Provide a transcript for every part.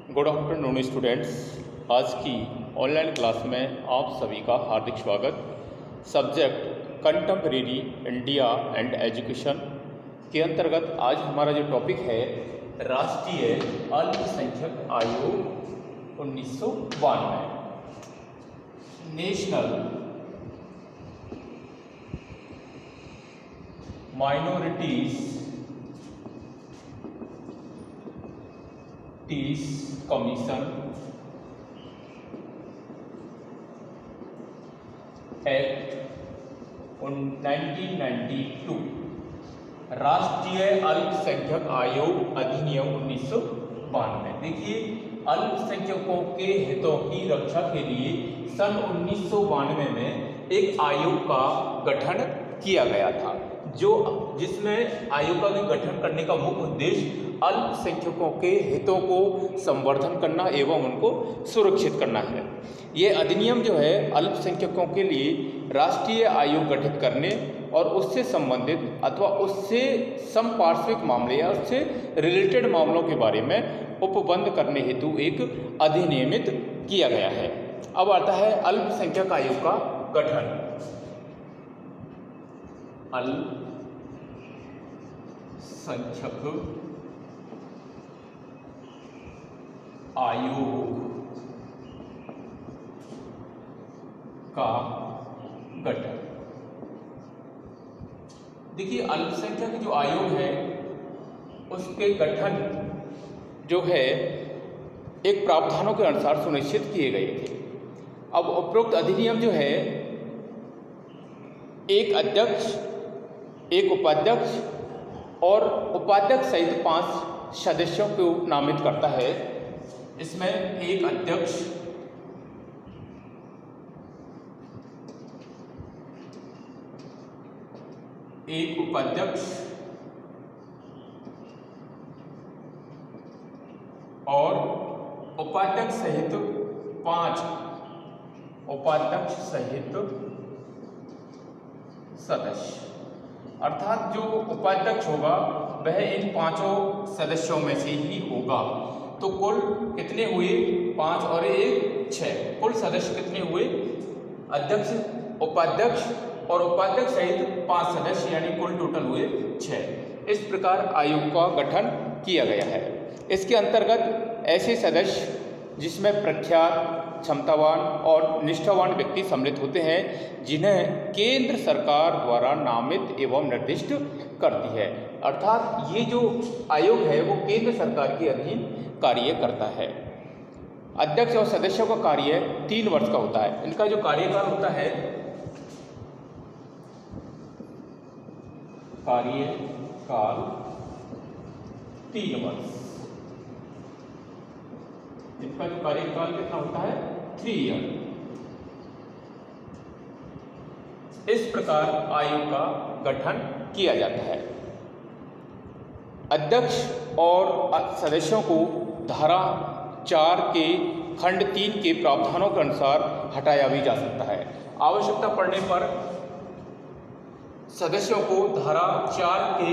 Good afternoon students. आज की online class में आप सभी का हार्दिक स्वागत। Subject contemporary India and education के अंतर्गत आज हमारा जो टॉपिक है राष्ट्रीय अल्पसंख्यक आयोग 1992, नेशनल माइनॉरिटीज कमीशन एक्ट 1992, राष्ट्रीय अल्पसंख्यक आयोग अधिनियम 1992। देखिए, अल्पसंख्यकों के हितों की रक्षा के लिए सन 1992 में एक आयोग का गठन किया गया था, जिसमें आयोग का गठन करने का मुख्य उद्देश्य अल्पसंख्यकों के हितों को संवर्धन करना एवं उनको सुरक्षित करना है। ये अधिनियम जो है अल्पसंख्यकों के लिए राष्ट्रीय आयोग गठित करने और उससे संबंधित अथवा उससे समपार्श्विक मामले या उससे रिलेटेड मामलों के बारे में उपबंध करने हेतु एक अधिनियमित किया गया है। अब आता है अल्पसंख्यक आयोग का गठन। अल्पसंख्यक आयोग का गठन। देखिए, अल्पसंख्यक जो आयोग है उसके गठन जो है एक प्रावधानों के अनुसार सुनिश्चित किए गए थे। अब उपरोक्त अधिनियम जो है एक अध्यक्ष, एक उपाध्यक्ष और उपाध्यक्ष सहित 5 सदस्यों को नामित करता है। इसमें एक अध्यक्ष, एक उपाध्यक्ष और उपाध्यक्ष सहित 5 उपाध्यक्ष सहित सदस्य। अर्थात जो उपाध्यक्ष होगा वह इन 5 सदस्यों में से ही होगा। तो कुल कितने हुए? 5 और 1 6। कुल सदस्य कितने हुए? अध्यक्ष, उपाध्यक्ष और उपाध्यक्ष सहित 5 सदस्य, यानी कुल टोटल हुए 6। इस प्रकार आयोग का गठन किया गया है। इसके अंतर्गत ऐसे सदस्य जिसमें प्रख्यात, क्षमतावान और निष्ठावान व्यक्ति सम्मिलित होते हैं, जिन्हें केंद्र सरकार द्वारा नामित एवं निर्दिष्ट करती है। अर्थात ये जो आयोग है वो केंद्र सरकार के अधीन कार्य करता है। अध्यक्ष और सदस्यों का कार्य 3 वर्ष का होता है। इनका जो कार्यकाल होता है, कार्यकाल 3 वर्ष। इनका जो कार्यकाल कितना होता है? 3 ईयर। इस प्रकार आयोग का गठन किया जाता है। अध्यक्ष और सदस्यों को धारा 4 के खंड 3 के प्रावधानों के अनुसार हटाया भी जा सकता है। आवश्यकता पड़ने पर सदस्यों को धारा 4 के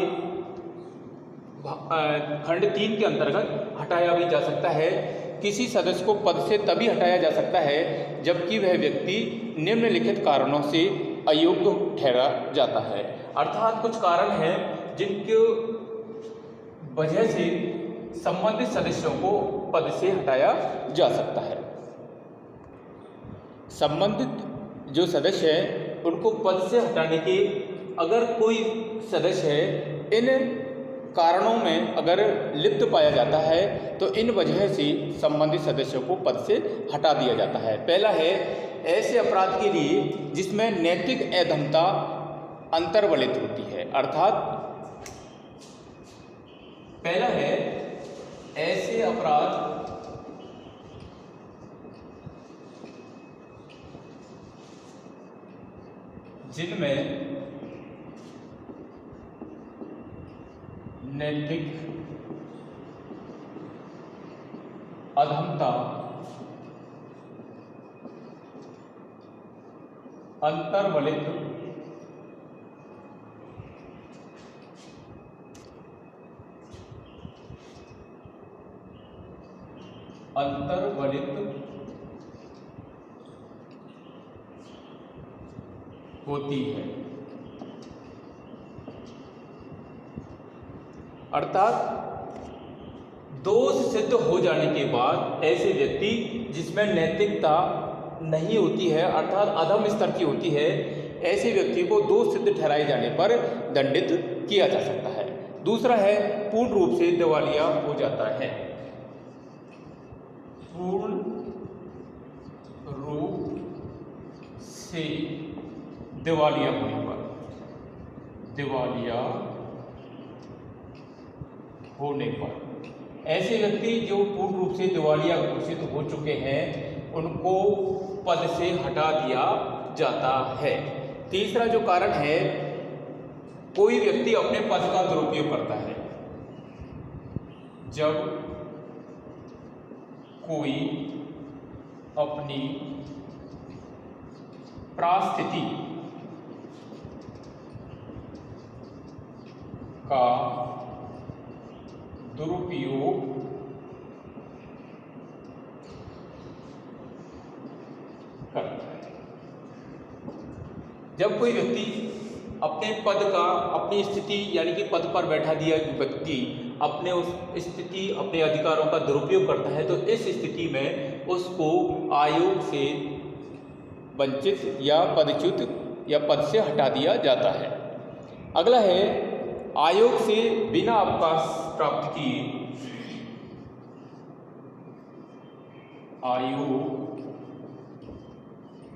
खंड 3 के अंतर्गत हटाया भी जा सकता है। किसी सदस्य को पद से तभी हटाया जा सकता है जबकि वह व्यक्ति निम्नलिखित कारणों से अयोग्य ठहरा जाता है। अर्थात कुछ कारण हैं जिनके वजह से संबंधित सदस्यों को पद से हटाया जा सकता है। संबंधित जो सदस्य हैं उनको पद से हटाने के अगर कोई सदस्य है इन कारणों में अगर लिप्त पाया जाता है तो इन वजह से संबंधित सदस्यों को पद से हटा दिया जाता है। पहला है ऐसे अपराध के लिए जिसमें नैतिक अधमता अंतर्वलित होती है। अर्थात पहला है ऐसे अपराध जिनमें नैतिक अधमता अंतर्वलित अंतर्वलित होती है। अर्थात दोष सिद्ध हो जाने के बाद ऐसे व्यक्ति जिसमें नैतिकता नहीं होती है, अर्थात अधम स्तर की होती है, ऐसे व्यक्ति को दोष सिद्ध ठहराए जाने पर दंडित किया जा सकता है। दूसरा है पूर्ण रूप से दिवालिया हो जाता है। पूर्ण रूप से दिवालिया होने पर, दिवालिया होने पर ऐसे व्यक्ति जो पूर्ण रूप से दिवालिया घोषित हो चुके हैं उनको पद से हटा दिया जाता है। तीसरा जो कारण है, कोई व्यक्ति अपने पद का दुरुपयोग करता है। जब कोई अपनी परिस्थिति का दुरुपयोग करता है। जब कोई व्यक्ति अपने पद का, अपनी स्थिति यानी कि पद पर बैठा दिया व्यक्ति अपने उस स्थिति, अपने अधिकारों का दुरुपयोग करता है, तो इस स्थिति में उसको आयोग से वंचित या पदच्युत या पद से हटा दिया जाता है। अगला है आयोग से बिना अवकाश प्राप्त किए, आयोग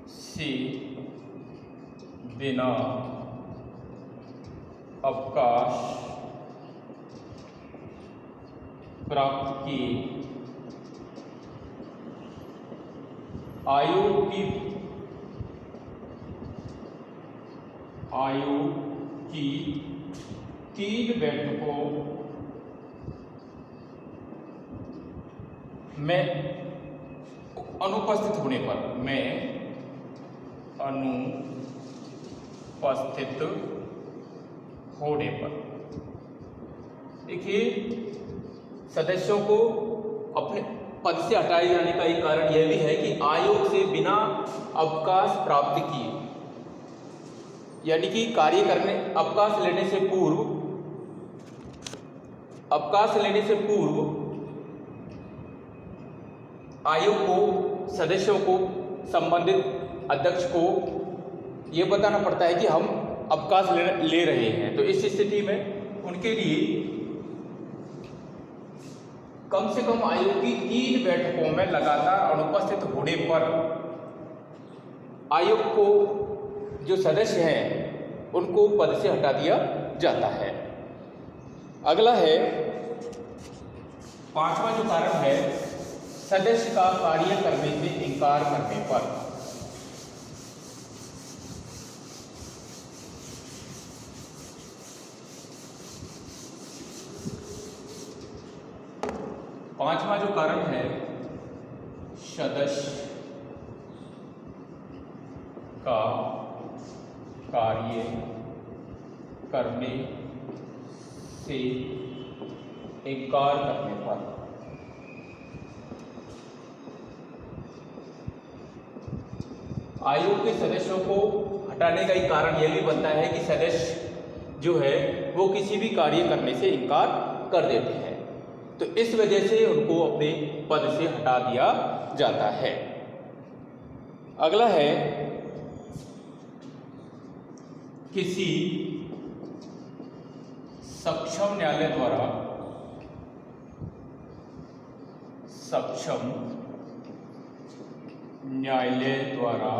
से बिना अवकाश प्राप्त किए आयोग की 3 बैठकों में अनुपस्थित होने पर, मैं अनुपस्थित होने पर, देखिए सदस्यों को अपने पद से हटाए जाने का एक कारण यह भी है कि आयोग से बिना अवकाश प्राप्त किए, यानी कि कार्य करने अवकाश लेने से पूर्व आयोग को, सदस्यों को, संबंधित अध्यक्ष को यह बताना पड़ता है कि हम अवकाश ले रहे हैं। तो इस स्थिति में उनके लिए कम से कम आयोग की 3 बैठकों में लगातार अनुपस्थित होने पर आयोग को जो सदस्य हैं उनको पद से हटा दिया जाता है। अगला है 5वां जो कारण है, सदस्य का कार्य करने से इनकार करने पर। पांचवा जो कारण है, सदस्य का कार्य करने से इनकार करने पर। आयोग के सदस्यों को हटाने का एक कारण यह भी बनता है कि सदस्य जो है वो किसी भी कार्य करने से इनकार कर देते हैं, तो इस वजह से उनको अपने पद से हटा दिया जाता है। अगला है किसी सक्षम न्यायालय द्वारा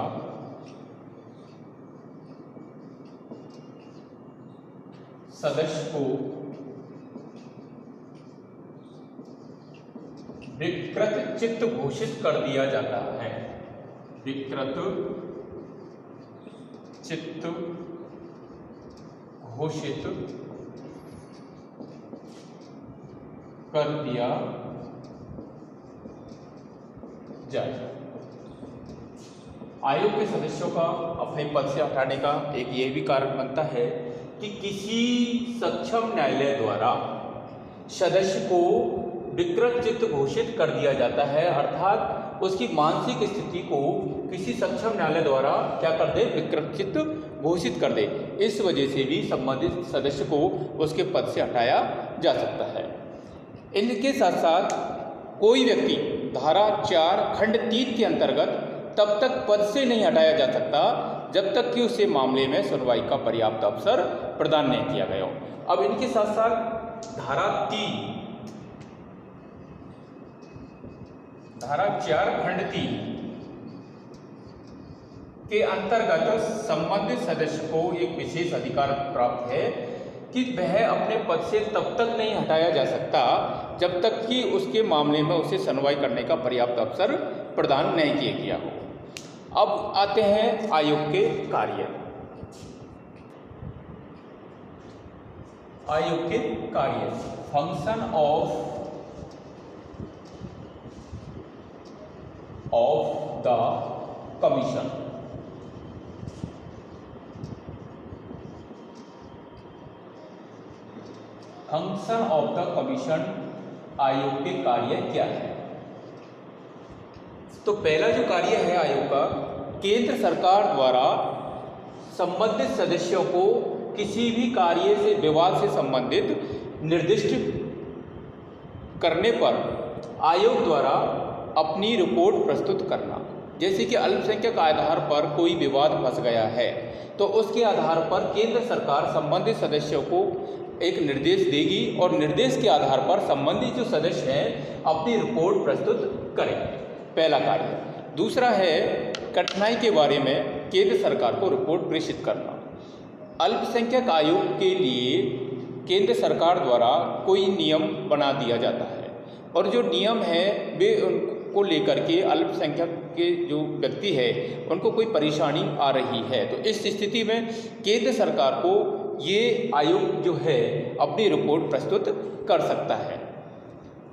सदस्य को विकृत चित्त घोषित कर दिया जाता है। विकृत चित्त घोषित कर दिया जाए। आयोग के सदस्यों का अपने पद से हटाने का एक ये भी कारण बनता है कि किसी सक्षम न्यायालय द्वारा सदस्य को विकृत चित्त घोषित कर दिया जाता है, अर्थात उसकी मानसिक स्थिति को किसी सक्षम न्यायालय द्वारा क्या कर दे, विकृत चित्त घोषित कर दे। इस वजह से भी संबंधित सदस्य को उसके पद से हटाया जा सकता है। इनके साथ साथ कोई व्यक्ति धारा 4 खंड 3 के अंतर्गत तब तक पद से नहीं हटाया जा सकता जब तक कि उसे मामले में सुनवाई का पर्याप्त अवसर प्रदान नहीं किया गया हो। अब इनके साथ साथ धारा 4 खंड 3 के अंतर्गत संबंधित सदस्य को एक विशेष अधिकार प्राप्त है कि वह अपने पद से तब तक नहीं हटाया जा सकता जब तक कि उसके मामले में उसे सुनवाई करने का पर्याप्त अवसर प्रदान नहीं किया गया हो। अब आते हैं आयोग के कार्य। आयोग के कार्य, function of the commission. Function of the commission, आयोग के कार्य क्या है? तो पहला जो कार्य है आयोग का, केंद्र सरकार द्वारा संबंधित सदस्यों को किसी भी कार्य से, विवाद से संबंधित निर्दिष्ट करने पर आयोग द्वारा अपनी रिपोर्ट प्रस्तुत करना। जैसे कि अल्पसंख्यक आधार पर कोई विवाद फंस गया है तो उसके आधार पर केंद्र सरकार संबंधित सदस्यों को एक निर्देश देगी और निर्देश के आधार पर संबंधित जो सदस्य हैं अपनी रिपोर्ट प्रस्तुत करें, पहला कार्य। दूसरा है कठिनाई के बारे में केंद्र सरकार को रिपोर्ट प्रेषित करना। अल्पसंख्यक आयोग के लिए केंद्र सरकार द्वारा कोई नियम बना दिया जाता है और जो नियम है वे उनको लेकर के अल्पसंख्यक के जो व्यक्ति है उनको कोई परेशानी आ रही है, तो इस स्थिति में केंद्र सरकार को ये आयोग जो है अपनी रिपोर्ट प्रस्तुत कर सकता है।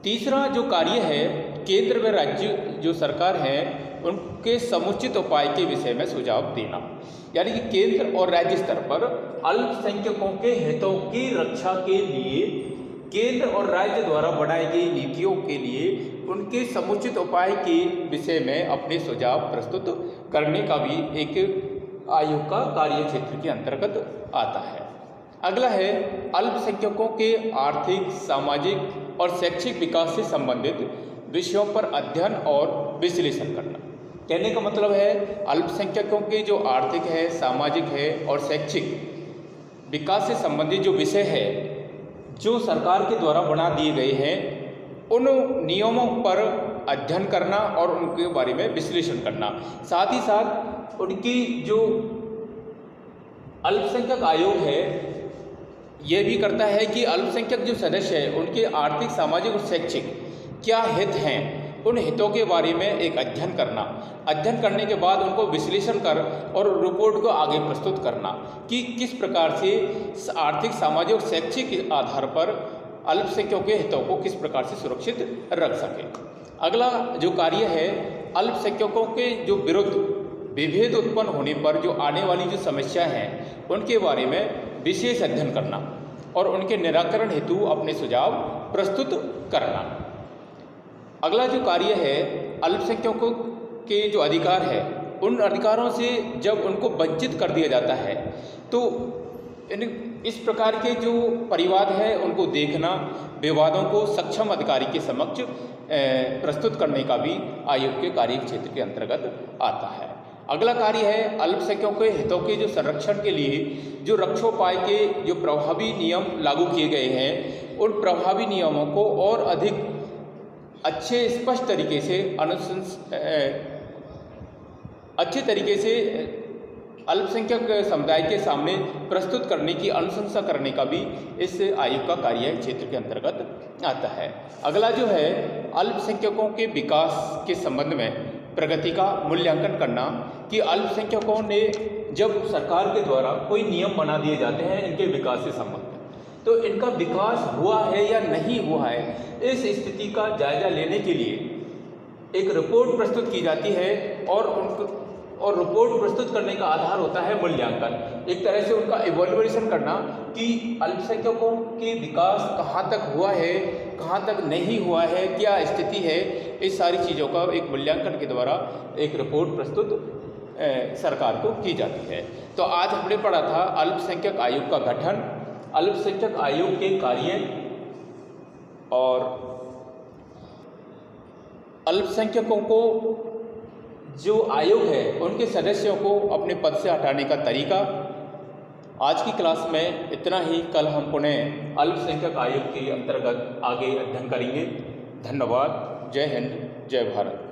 तीसरा जो कार्य है, केंद्र व राज्य जो सरकार है उनके समुचित उपाय के विषय में सुझाव देना। यानी कि केंद्र और राज्य स्तर पर अल्पसंख्यकों के हितों की रक्षा के लिए केंद्र और राज्य द्वारा बनाई गई नीतियों के लिए उनके समुचित उपाय के विषय में अपने सुझाव प्रस्तुत करने का भी एक आयोग का कार्य क्षेत्र के अंतर्गत आता है। अगला है अल्पसंख्यकों के आर्थिक, सामाजिक और शैक्षिक विकास से संबंधित विषयों पर अध्ययन और विश्लेषण करना। कहने का मतलब है अल्पसंख्यकों के जो आर्थिक है, सामाजिक है और शैक्षिक विकास से संबंधित जो विषय है जो सरकार के द्वारा बना दिए गए हैं उन नियमों पर अध्ययन करना और उनके बारे में विश्लेषण करना। साथ ही साथ उनकी जो अल्पसंख्यक आयोग है यह भी करता है कि अल्पसंख्यक जो सदस्य है उनके आर्थिक, सामाजिक और शैक्षिक क्या हित हैं, उन हितों के बारे में एक अध्ययन करना। अध्ययन करने के बाद उनको विश्लेषण कर और रिपोर्ट को आगे प्रस्तुत करना कि किस प्रकार से आर्थिक, सामाजिक और शैक्षिक आधार पर अल्पसंख्यकों के हितों को किस प्रकार से सुरक्षित रख सके। अगला जो कार्य है, अल्पसंख्यकों के जो विरुद्ध विभेद उत्पन्न होने पर जो आने वाली जो समस्या हैं उनके बारे में विशेष अध्ययन करना और उनके निराकरण हेतु अपने सुझाव प्रस्तुत करना। अगला जो कार्य है, अल्पसंख्यकों के जो अधिकार है उन अधिकारों से जब उनको वंचित कर दिया जाता है तो इस प्रकार के जो परिवाद है उनको देखना, विवादों को सक्षम अधिकारी के समक्ष प्रस्तुत करने का भी आयोग के कार्य क्षेत्र के अंतर्गत आता है। अगला कार्य है अल्पसंख्यकों के हितों के जो संरक्षण के लिए जो रक्षोपाय के जो प्रभावी नियम लागू किए गए हैं उन प्रभावी नियमों को और अधिक अच्छे स्पष्ट तरीके से अच्छे तरीके से अल्पसंख्यक समुदाय के सामने प्रस्तुत करने की अनुशंसा करने का भी इस आयोग का कार्य क्षेत्र के अंतर्गत आता है। अगला जो है अल्पसंख्यकों के विकास के संबंध में प्रगति का मूल्यांकन करना कि अल्पसंख्यकों ने जब सरकार के द्वारा कोई नियम बना दिए जाते हैं इनके विकास से संबंधित तो इनका विकास हुआ है या नहीं हुआ है, इस स्थिति का जायजा लेने के लिए एक रिपोर्ट प्रस्तुत की जाती है और रिपोर्ट प्रस्तुत करने का आधार होता है मूल्यांकन। एक तरह से उनका इवैल्यूएशन करना कि अल्पसंख्यकों के विकास कहाँ तक हुआ है कहाँ तक नहीं हुआ है, क्या स्थिति है, इस सारी चीज़ों का एक मूल्यांकन के द्वारा एक रिपोर्ट प्रस्तुत सरकार को की जाती है। तो आज हमने पढ़ा था अल्पसंख्यक आयोग का गठन, अल्पसंख्यक आयोग के कार्य और अल्पसंख्यकों को जो आयोग है उनके सदस्यों को अपने पद से हटाने का तरीका। आज की क्लास में इतना ही। कल हम पुनः अल्पसंख्यक आयोग के अंतर्गत आगे अध्ययन करेंगे। धन्यवाद। जय हिंद, जय भारत।